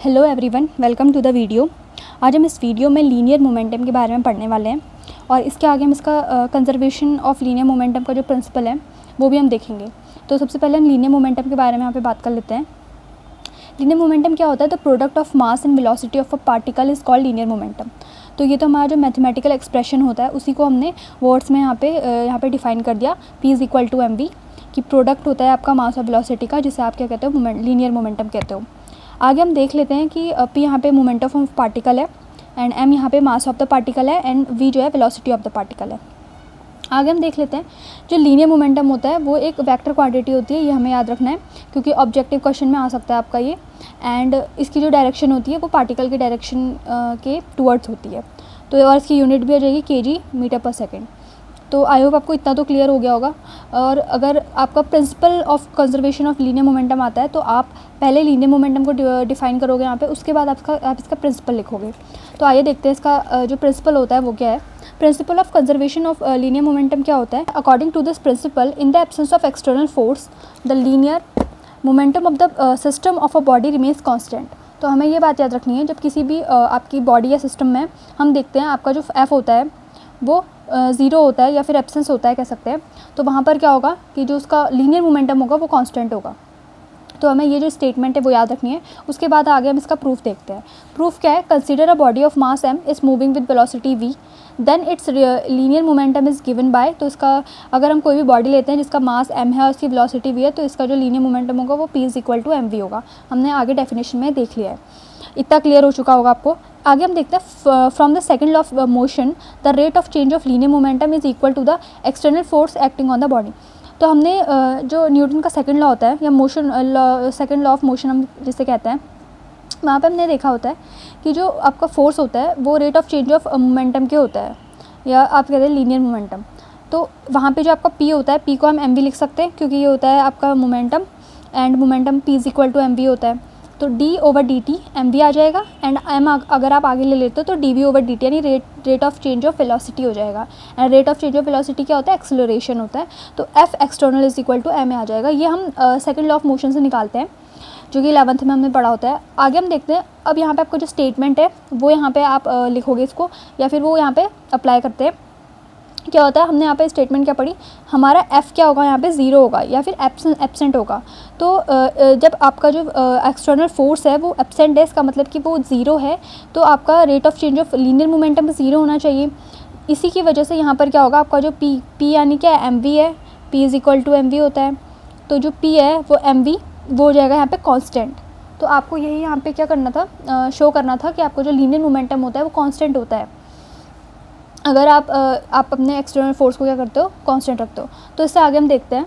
Hello everyone, welcome to the video. आज हम इस वीडियो में लीनियर मोमेंटम के बारे में पढ़ने वाले हैं और इसके आगे हम इसका कंजर्वेशन ऑफ लीनियर मोमेंटम का जो प्रिंसिपल है वो भी हम देखेंगे। तो सबसे पहले हम लीनियर मोमेंटम के बारे में यहाँ पे बात कर लेते हैं। लीनियर मोमेंटम क्या होता है? The product of mass and velocity of a particle is called linear momentum. तो ये तो हमारा जो मैथमेटिकल एक्सप्रेशन होता है उसी को हमने वर्ड्स में यहाँ पे डिफाइन कर दिया। P is equal to mv कि प्रोडक्ट होता है आपका मास और वेलोसिटी का, जिसे आप क्या कहते हो? लीनियर मोमेंटम कहते हो। आगे हम देख लेते हैं कि P यहाँ पे मोमेंटम ऑफ पार्टिकल है एंड M यहाँ पे मास ऑफ द पार्टिकल है एंड V जो है वेलोसिटी ऑफ द पार्टिकल है। आगे हम देख लेते हैं जो लीनियर मोमेंटम होता है वो एक वेक्टर क्वांटिटी होती है, ये हमें याद रखना है क्योंकि ऑब्जेक्टिव क्वेश्चन में आ सकता है आपका ये। एंड इसकी जो डायरेक्शन होती है वो पार्टिकल के डायरेक्शन के टूवर्ड्स होती है। तो और इसकी यूनिट भी आ जाएगी kg मीटर पर सेकेंड। तो आई होप आपको इतना तो क्लियर हो गया होगा। और अगर आपका principal of conservation of linear momentum आता है तो आप पहले लीनियर मोमेंटम को डिफाइन करोगे यहाँ पे, उसके बाद आप इसका प्रिंसिपल लिखोगे। तो आइए देखते हैं इसका जो प्रिंसिपल होता है वो क्या है। Principle of conservation of linear momentum क्या होता है? According to this principle, in the absence of external force the linear momentum of the system of a body remains constant. तो हमें ये बात याद रखनी है, जब किसी भी आपकी बॉडी या सिस्टम में हम देखते हैं आपका जो F होता है वो ज़ीरो होता है या फिर एब्सेंस होता है कह सकते हैं, तो वहाँ पर क्या होगा कि जो उसका लीनियर मोमेंटम होगा वो कांस्टेंट होगा। तो हमें ये जो स्टेटमेंट है वो याद रखनी है। उसके बाद आगे हम इसका प्रूफ देखते हैं। प्रूफ क्या है? Consider a body of mass m is moving with velocity v, then its linear momentum is given by. तो इसका अगर हम कोई भी बॉडी लेते हैं जिसका मास m है और उसकी वेलोसिटी v है, तो इसका जो लीनियर मोमेंटम होगा वो p is equal to mv होगा। हमने आगे डेफिनेशन में देख लिया है, इतना क्लियर हो चुका होगा आपको। आगे हम देखते हैं from the second law of motion the rate of change of linear momentum is equal to the external force acting on the body. तो हमने जो न्यूटन का सेकंड लॉ होता है या motion second law of motion हम जिसे कहते हैं, वहाँ पे हमने देखा होता है कि जो आपका फोर्स होता है वो rate of change of momentum के होता है, या आप कहते हैं लीनियर मोमेंटम। तो वहाँ पे जो आपका p होता है, p को हम mv लिख सकते हैं क्योंकि ये होता है आपका momentum and momentum p is equal to mv होता है। तो d/dt mv आ जाएगा एंड m अगर आप आगे ले लेते हो तो dv/dt यानी rate of change of velocity हो जाएगा। And rate of change of velocity क्या होता है? एक्सेलरेशन होता है। तो F external is equal to m आ जाएगा। ये हम सेकंड लॉ ऑफ मोशन से निकालते हैं जो कि 11th में हमने पढ़ा होता है। आगे हम देखते हैं अब यहाँ पे आपको जो स्टेटमेंट है वो यहाँ पे आप लिखोगे इसको, या फिर वो यहाँ पे अप्लाई करते हैं। क्या होता है? हमने यहाँ पे स्टेटमेंट क्या पढ़ी, हमारा F क्या होगा यहाँ पे? ज़ीरो होगा या फिर एब्सेंट होगा। तो जब आपका जो एक्सटर्नल फोर्स है वो एब्सेंट है, इसका मतलब कि वो ज़ीरो है, तो आपका rate of change of linear momentum zero होना चाहिए। इसी की वजह से यहाँ पर क्या होगा, आपका जो P यानी क्या है? mv है, P is equal to mv होता है। तो जो P है वो mv वो हो जाएगा यहाँ पे कांस्टेंट। तो आपको यही यहाँ पे क्या करना था, शो करना था कि आपको जो लीनियर मोमेंटम होता है वो कांस्टेंट होता है अगर आप अपने एक्सटर्नल फोर्स को क्या करते हो? कांस्टेंट रखते हो। तो इससे आगे हम देखते हैं।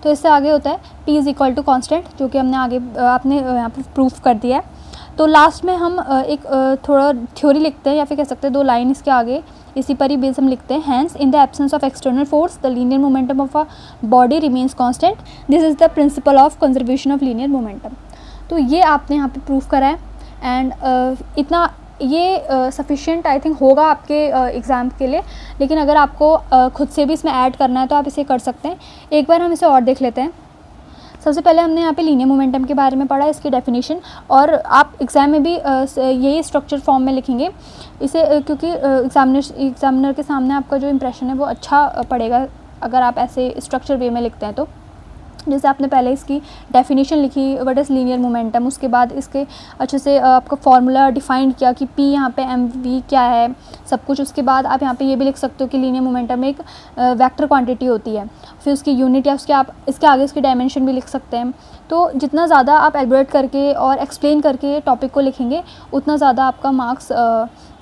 तो इससे आगे होता है P is equal to constant, जो कि हमने आगे आपने यहाँ पे प्रूफ कर दिया है। तो लास्ट में हम एक थोड़ा थ्योरी लिखते हैं या फिर कह सकते हैं 2 लाइन इसके आगे इसी पर ही बेस हम लिखते हैं। Hence in the absence of external force the linear momentum of a body remains constant, this is the principle of conservation of linear momentum. तो ये आपने यहाँ पे प्रूफ करा है एंड इतना ये सफिशिएंट आई थिंक होगा आपके एग्ज़ाम के लिए। लेकिन अगर आपको खुद से भी इसमें ऐड करना है तो आप इसे कर सकते हैं। एक बार हम इसे और देख लेते हैं। सबसे पहले हमने यहाँ पे लीनियर मोमेंटम के बारे में पढ़ा, इसकी डेफिनेशन, और आप एग्ज़ाम में भी यही स्ट्रक्चर फॉर्म में लिखेंगे इसे क्योंकि एग्जामिनर के सामने आपका जो इम्प्रेशन है वो अच्छा पड़ेगा अगर आप ऐसे स्ट्रक्चर वे में लिखते हैं। तो जैसे आपने पहले इसकी डेफिनेशन लिखी व्हाट इज़ लीनियर मोमेंटम, उसके बाद इसके अच्छे से आपका फार्मूला डिफाइन किया कि P यहाँ पे mv क्या है सब कुछ। उसके बाद आप यहाँ पे ये भी लिख सकते हो कि लीनियर मोमेंटम एक वेक्टर क्वांटिटी होती है, फिर उसकी यूनिट या उसके आप इसके आगे उसकी डायमेंशन भी लिख सकते हैं। तो जितना ज़्यादा आप एलबोरेट करके और एक्सप्लेन करके टॉपिक को लिखेंगे उतना ज़्यादा आपका मार्क्स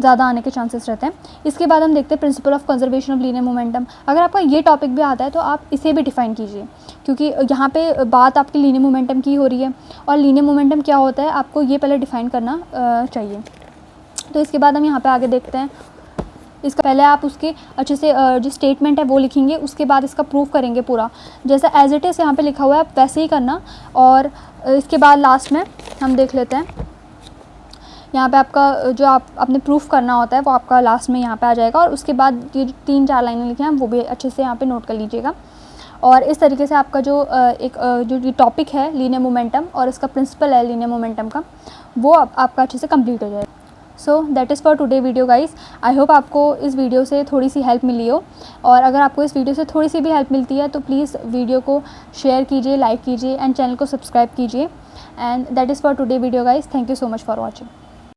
ज़्यादा आने के चांसेस रहते हैं। इसके बाद हम देखते हैं principal of conservation of linear momentum. अगर आपका ये टॉपिक भी आता है तो आप इसे भी डिफाइन कीजिए क्योंकि यहाँ पे बात आपकी लीनियर मोमेंटम की हो रही है और लीनियर मोमेंटम क्या होता है आपको ये पहले डिफाइन करना चाहिए। तो इसके बाद हम यहाँ पे आगे देखते हैं। इसका पहले आप उसके अच्छे से जो स्टेटमेंट है वो लिखेंगे, उसके बाद इसका प्रूफ करेंगे पूरा, जैसा एज इट इज़ यहाँ पे लिखा हुआ है आप वैसे ही करना। और इसके बाद लास्ट में हम देख लेते हैं, यहाँ पे आपका जो आपने प्रूफ करना होता है वो आपका लास्ट में यहाँ पे आ जाएगा। और उसके बाद ये जो 3-4 लाइनें लिखी हैं वो भी अच्छे से यहाँ पे नोट कर लीजिएगा। और इस तरीके से आपका जो जो टॉपिक है लीनियर मोमेंटम और इसका प्रिंसिपल है लीनियर मोमेंटम का, वो आपका अच्छे से कंप्लीट हो जाए। So that is for today video guys. I hope आपको इस वीडियो से थोड़ी सी हेल्प मिली हो, और अगर आपको इस वीडियो से थोड़ी सी भी हेल्प मिलती है तो प्लीज़ वीडियो को शेयर कीजिए, लाइक कीजिए एंड चैनल को सब्सक्राइब कीजिए। And that is for today video guys. Thank you so much for watching.